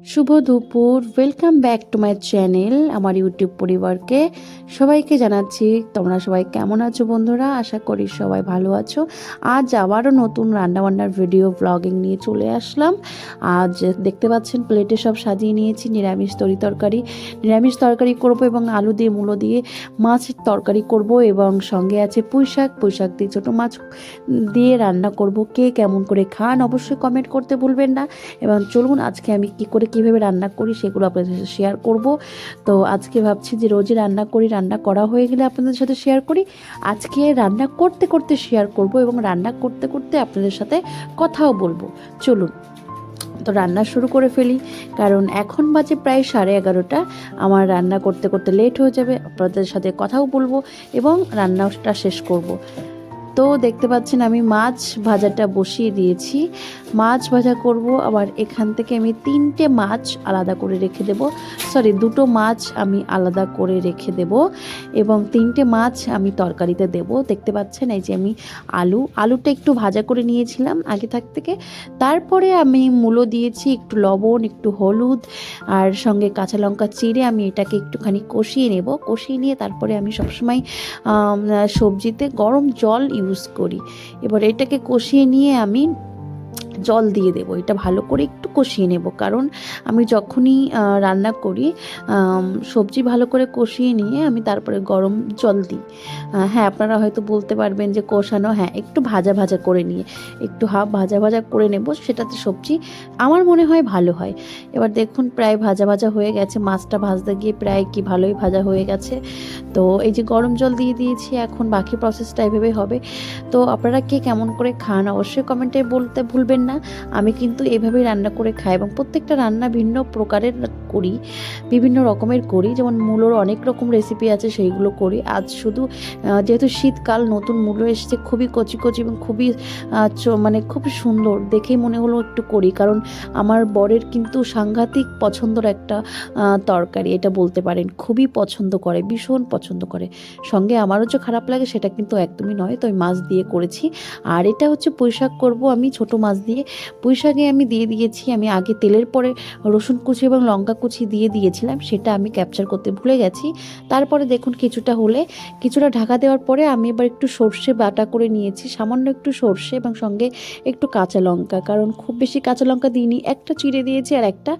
শুভ দুপুর, welcome back to my channel. আমার YouTube পরিবারকে সবাইকে জানাচ্ছি তোমরা সবাই কেমন আছো বন্ধুরা। আশা করি সবাই ভালো আছো। আজ আবারও নতুন রান্নাবান্নার ভিডিও ব্লগিং নিয়ে চলে আসলাম। আজ দেখতে পাচ্ছেন প্লেটে সব সাজিয়ে নিয়েছি নিরামিষ তরকারি করব এবং আলু দিয়ে মূলো দিয়ে মাছের তরকারি করব এবং সঙ্গে আছে পুঁই শাক দিয়ে ছোটো মাছ দিয়ে রান্না করব। কে কেমন করে খান অবশ্যই কমেন্ট করতে ভুলবেন না। এবং চলুন আজকে আমি কিভাবে রান্না করি সেগুলো আপনাদের সাথে শেয়ার করব। তো আজকে ভাবছি যে রোজই রান্না করি, রান্না করা হয়ে গেলে আপনাদের সাথে শেয়ার করি। আজকে রান্না করতে করতে শেয়ার করব এবং রান্না করতে করতে আপনাদের সাথে কথাও বলবো। চলুন তো রান্না শুরু করে ফেলি, কারণ এখন বাজে প্রায় 11:30। আমার রান্না করতে করতে লেট হয়ে যাবে, আপনাদের সাথে কথাও বলবো এবং রান্নাটা শেষ করব। তো দেখতে পাচ্ছেন আমি মাছ ভাজাটা বসিয়ে দিয়েছি। মাছ ভাজা করব, আবার এখান থেকে আমি 3টে মাছ আলাদা করে রেখে দেব। দুটো মাছ আমি আলাদা করে রেখে দেব এবং 3টে মাছ আমি তরকারিতে দেব। দেখতে পাচ্ছেন এই যে আমি আলুটা একটু ভাজা করে নিয়েছিলাম আগে থেকে। তারপরে আমি মূলো দিয়েছি, একটু লবণ, একটু হলুদ আর সঙ্গে কাঁচা লঙ্কা চিড়ে আমি এটাকে একটুখানি কষিয়ে নেব। কষিয়ে নিয়ে তারপরে আমি সবসময় সবজিতে গরম জল ইউজ করি। এবার এটাকে কষিয়ে নিয়ে আমি জল দিয়ে দেবো। এটা ভালো করে একটু কষিয়ে নেব, কারণ আমি যখনই রান্না করি সবজি ভালো করে কষিয়ে নিয়ে আমি তারপরে গরম জল দিই। হ্যাঁ, আপনারা হয়তো বলতে পারবেন যে কষানো, হ্যাঁ একটু ভাজা ভাজা করে নিয়ে, একটু হাফ ভাজা ভাজা করে নেব, সেটাতে সবজি আমার মনে হয় ভালো হয়। এবার দেখুন প্রায় ভাজা ভাজা হয়ে গেছে, মাছটা ভাজতে গিয়ে প্রায় কি ভালোই ভাজা হয়ে গেছে। তো এই যে গরম জল দিয়ে দিয়েছি, এখন বাকি প্রসেসটা এভাবে হবে। তো আপনারা কে কেমন করে খান অবশ্যই কমেন্টে বলতে ভুলবেন না। আমি কিন্তু এভাবেই রান্না করে খাই এবং প্রত্যেকটা রান্না ভিন্ন প্রকারের করি, বিভিন্ন রকমের করি। যেমন মূলোর অনেক রকম রেসিপি আছে, সেইগুলো করি। আজ শুধু যেহেতু শীতকাল, নতুন মূলো এসেছে, খুবই কচি কচি এবং খুবই মানে খুব সুন্দর দেখেই মনে হলো একটু করি, কারণ আমার বরের কিন্তু সাংঘাতিক পছন্দের একটা তরকারি, এটা বলতে পারেন। খুবই পছন্দ করে, ভীষণ পছন্দ করে। সঙ্গে আমারও যে খারাপ লাগে সেটা কিন্তু একদমই নয়। তো আমি মাছ দিয়ে করেছি। আর এটা হচ্ছে পুঁইশাক করব আমি ছোটো মাছ দিয়ে। পুঁইশাকে আমি দিয়ে দিয়েছি, আমি আগে তেলের পরে রসুন কুচি এবং লঙ্কা কুচি দিয়ে দিয়েছিলাম, সেটা আমি ক্যাপচার করতে ভুলে গেছি। তারপরে দেখুন কিছুটা ঢাকা দেওয়ার পরে আমি এবার একটু সর্ষে বাটা করে নিয়েছি, সামান্য একটু সর্ষে এবং সঙ্গে একটু কাঁচা লঙ্কা, কারণ খুব বেশি কাঁচা লঙ্কা দিইনি, একটা চিড়ে দিয়েছি আর একটা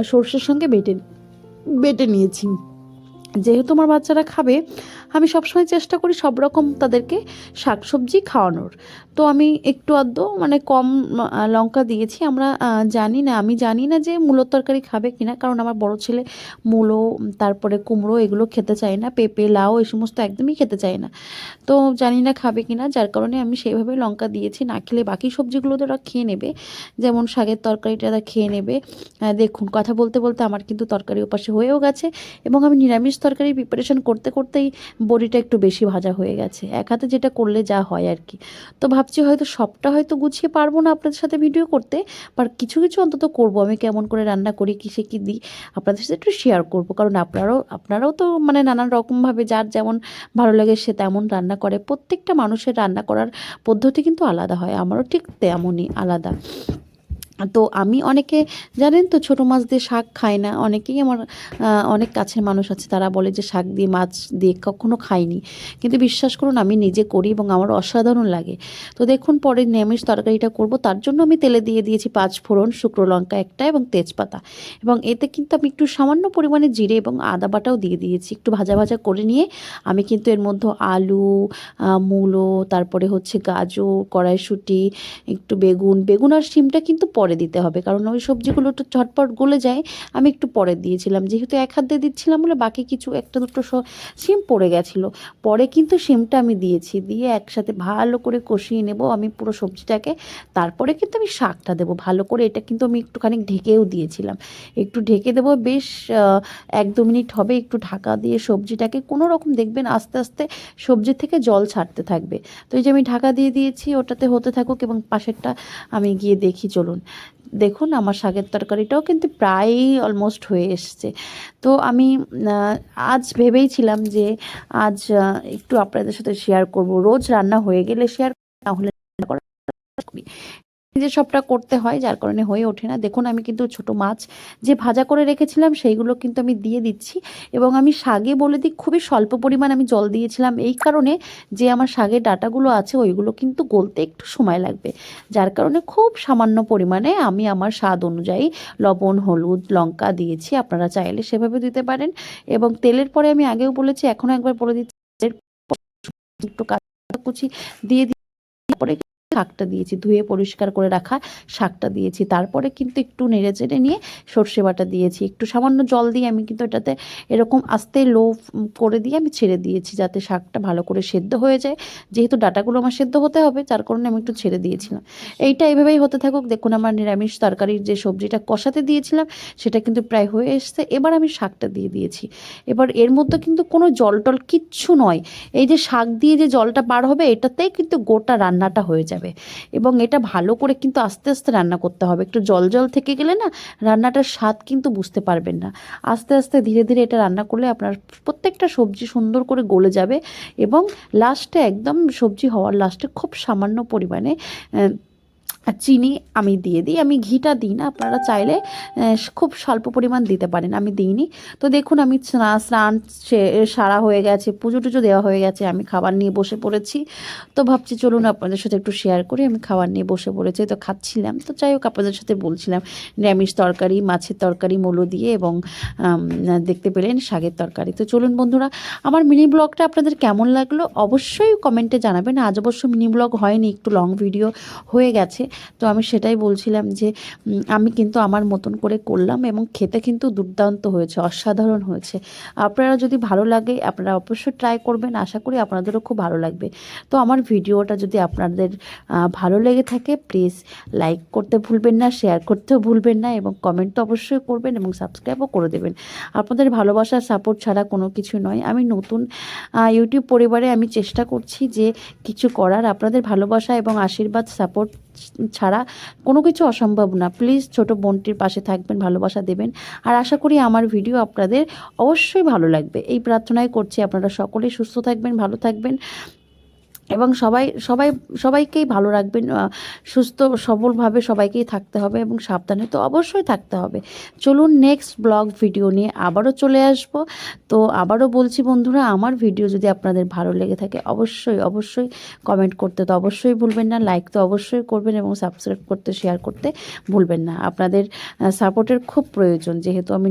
সর্ষের সঙ্গে বেটে বেটে নিয়েছি। যেহেতু আমার বাচ্চারা খাবে, আমি সবসময় চেষ্টা করি সব রকম তাদেরকে শাকসবজি খাওয়ানোর। তো আমি একটু আধটু মানে কম লঙ্কা দিয়েছি। আমি জানি না যে মূলোর তরকারি খাবে কিনা, কারণ আমার বড় ছেলে মূলো, তারপরে কুমড়ো এগুলো খেতে চায় না, পেঁপে লাউ এই সমস্ত একদমই খেতে চায় না। তো জানি না খাবে কিনা, যার কারণে আমি সেইভাবে লঙ্কা দিয়েছি। না খেলে বাকি সবজিগুলো তো ওরা খেয়ে নেবে, যেমন শাকের তরকারিটা ওরা খেয়ে নেবে। দেখুন কথা বলতে বলতে আমার কিন্তু তরকারি ওপাশে হয়েও গেছে এবং আমি নিরামিষ তরকারি প্রিপারেশন করতে করতেই বড়িটা একটু বেশি ভাজা হয়ে গেছে। এক হাতে যেটা করলে যা হয় আর কি। তো ভাবছি হয়তো সবটা হয়তো গুছিয়ে পারবো না আপনাদের সাথে ভিডিও করতে, বাট কিছু কিছু অন্তত করব। আমি কেমন করে রান্না করি, কিসে কী দিই, আপনাদের সাথে একটু শেয়ার করব, কারণ আপনারাও তো মানে নানান রকমভাবে যার যেমন ভালো লাগে সে তেমন রান্না করে। প্রত্যেকটা মানুষের রান্না করার পদ্ধতি কিন্তু আলাদা হয়, আমারও ঠিক তেমনই আলাদা। তো আমি অনেকে জানেন তো ছোটো মাছ দিয়ে শাক খায় না, অনেকেই আমার অনেক কাছের মানুষ আছে, তারা বলে যে শাক দিয়ে মাছ দিয়ে কখনো খাইনি, কিন্তু বিশ্বাস করুন আমি নিজে করি এবং আমার অসাধারণ লাগে। তো দেখুন পরে নিরামিষ তরকারিটা করব, তার জন্য আমি তেলে দিয়ে দিয়েছি 5 ফোড়ন, শুকনো লঙ্কা একটা এবং তেজপাতা, এবং এতে কিন্তু আমি একটু সামান্য পরিমাণে জিরে এবং আদা বাটাও দিয়ে দিয়েছি। একটু ভাজা ভাজা করে নিয়ে আমি কিন্তু এর মধ্যে আলু, মূলো, তারপরে হচ্ছে গাজর, কড়াইশুঁটি, একটু বেগুন আর শিমটা কিন্তু পরে দিতে হবে, কারণ ওই সবজিগুলো একটু ঝটপট গলে যায়। আমি একটু পরে দিয়েছিলাম, যেহেতু এক হাত দিয়ে দিচ্ছিলাম বলে বাকি কিছু একটা দুটো শিম পড়ে গেছিলো। পরে কিন্তু শিমটা আমি দিয়েছি, দিয়ে একসাথে ভালো করে কষিয়ে নেব আমি পুরো সবজিটাকে। তারপরে কিন্তু আমি শাকটা দেবো ভালো করে। এটা কিন্তু আমি একটুখানি ঢেকেও দিয়েছিলাম, একটু ঢেকে দেবো বেশ 1-2 মিনিট হবে। একটু ঢাকা দিয়ে সবজিটাকে কোনো রকম দেখবেন আস্তে আস্তে সবজি থেকে জল ছাড়তে থাকবে। তো এই যে আমি ঢাকা দিয়ে দিয়েছি, ওটাতে হতে থাকুক এবং পাশেরটা আমি গিয়ে দেখি। চলুন দেখুন আমার শাকের তরকারিটাও কিন্তু প্রায়ই অলমোস্ট হয়ে এসছে। তো আমি আজ ভেবেইছিলাম যে আজ একটু আপনাদের সাথে শেয়ার করব। রোজ রান্না হয়ে গেলে শেয়ার, না হলে রান্না করা করি। নিজে সবটা করতে হয়, যার কারণে হয়ে ওঠে না। দেখুন আমি কিন্তু ছোট মাছ যে ভাজা করে রেখেছিলাম সেইগুলো কিন্তু আমি দিয়ে দিচ্ছি, এবং আমি শাকে বলে দিই খুবই স্বল্প পরিমাণ আমি জল দিয়েছিলাম, এই কারণে যে আমার শাকের ডাঁটাগুলো আছে ওইগুলো কিন্তু গলতে একটু সময় লাগবে, যার কারণে খুব সামান্য পরিমাণে আমি আমার স্বাদ অনুযায়ী লবণ, হলুদ, লঙ্কা দিয়েছি। আপনারা চাইলে সেভাবে দিতে পারেন। এবং তেলের পরে আমি আগেও বলেছি, এখনও একবার বলে দিচ্ছি, একটু কাঁচা কুচি দিয়ে পরে শাকটা দিয়েছি, ধুয়ে পরিষ্কার করে রাখা শাকটা দিয়েছি। তারপরে কিন্তু একটু নেড়ে চেড়ে নিয়ে সর্ষে বাটা দিয়েছি, একটু সামান্য জল দিয়ে আমি কিন্তু এটাতে এরকম আস্তে লো করে দিয়ে আমি ছেড়ে দিয়েছি, যাতে শাকটা ভালো করে সেদ্ধ হয়ে যায়। যেহেতু ডাটাগুলো আমার সেদ্ধ হতে হবে, যার কারণে আমি একটু ছেড়ে দিয়েছিলাম। এইটা এভাবেই হতে থাকুক। দেখুন আমার নিরামিষ তরকারির যে সবজিটা কষাতে দিয়েছিলাম সেটা কিন্তু প্রায় হয়ে এসছে। এবার আমি শাকটা দিয়ে দিয়েছি। এবার এর মধ্যে কিন্তু কোনো জল টল কিচ্ছু নয়, এই যে শাক দিয়ে যে জলটা বার হবে এটাতেই কিন্তু গোটা রান্নাটা হয়ে যাবে। এবং এটা ভালো করে কিন্তু আস্তে আস্তে রান্না করতে হবে, একটু জল জল থেকে গেলে না রান্নাটার স্বাদ কিন্তু বুঝতে পারবেন না। আস্তে আস্তে ধীরে ধীরে এটা রান্না করলে আপনার প্রত্যেকটা সবজি সুন্দর করে গলে যাবে। এবং লাস্টে একদম সবজি হওয়ার লাস্টে খুব সামান্য পরিমাণে চিনি আমি দিয়ে দিই। আমি ঘিটা দিই না, আপনারা চাইলে খুব স্বল্প পরিমাণ দিতে পারেন, আমি দিইনি। তো দেখুন আমি স্নান সারা হয়ে গেছে, পুজো টুজো দেওয়া হয়ে গেছে, আমি খাবার নিয়ে বসে পড়েছি। তো ভাবছি চলুন আপনাদের সাথে একটু শেয়ার করি, আমি খাবার নিয়ে বসে পড়েছি। তো খাচ্ছিলাম, তো যাই হোক আপনাদের সাথে বলছিলাম নিরামিষ তরকারি, মাছের তরকারি মূলো দিয়ে, এবং দেখতে পেলেন শাকের তরকারি। তো চলুন বন্ধুরা, আমার মিনি ব্লগটা আপনাদের কেমন লাগলো অবশ্যই কমেন্টে জানাবেন। আজ অবশ্য মিনি ব্লগ হয়নি, একটু লং ভিডিও হয়ে গেছে। তো আমি সেটাই বলছিলাম যে আমি কিন্তু আমার মতন করে করলাম, এবং খেতে কিন্তু দুর্দান্ত হয়েছে, অসাধারণ হয়েছে। আপনারা যদি ভালো লাগে আপনারা অবশ্যই ট্রাই করবেন, আশা করি আপনাদেরও খুব ভালো লাগবে। তো আমার ভিডিওটা যদি আপনাদের ভালো লেগে থাকে প্লিজ লাইক করতে ভুলবেন না, শেয়ার করতেও ভুলবেন না, এবং কমেন্ট তো অবশ্যই করবেন, এবং সাবস্ক্রাইবও করে দেবেন। আপনাদের ভালোবাসার সাপোর্ট ছাড়া কোনো কিছু নয়। আমি নতুন ইউটিউব পরিবারে আমি চেষ্টা করছি যে কিছু করার, আপনাদের ভালোবাসা এবং আশীর্বাদ সাপোর্ট ছাড়া কোনো কিছু অসম্ভব না। প্লিজ ছোট বোনটির পাশে থাকবেন, ভালোবাসা দেবেন। আর আশা করি আমার ভিডিও আপনাদের অবশ্যই ভালো লাগবে, এই প্রার্থনাই করছি। আপনারা সকলেই সুস্থ থাকবেন, ভালো থাকবেন, এবং সবাইকেই ভালো রাখবেন। সুস্থ সবলভাবে সবাইকেই থাকতে হবে, এবং সাবধানে তো অবশ্যই থাকতে হবে। চলুন নেক্সট ব্লগ ভিডিও নিয়ে আবারও চলে আসব। তো আবারও বলছি বন্ধুরা, আমার ভিডিও যদি আপনাদের ভালো লেগে থাকে অবশ্যই অবশ্যই কমেন্ট করতে তো অবশ্যই ভুলবেন না, লাইক তো অবশ্যই করবেন, এবং সাবস্ক্রাইব করতে, শেয়ার করতে ভুলবেন না। আপনাদের সাপোর্টের খুব প্রয়োজন, যেহেতু আমি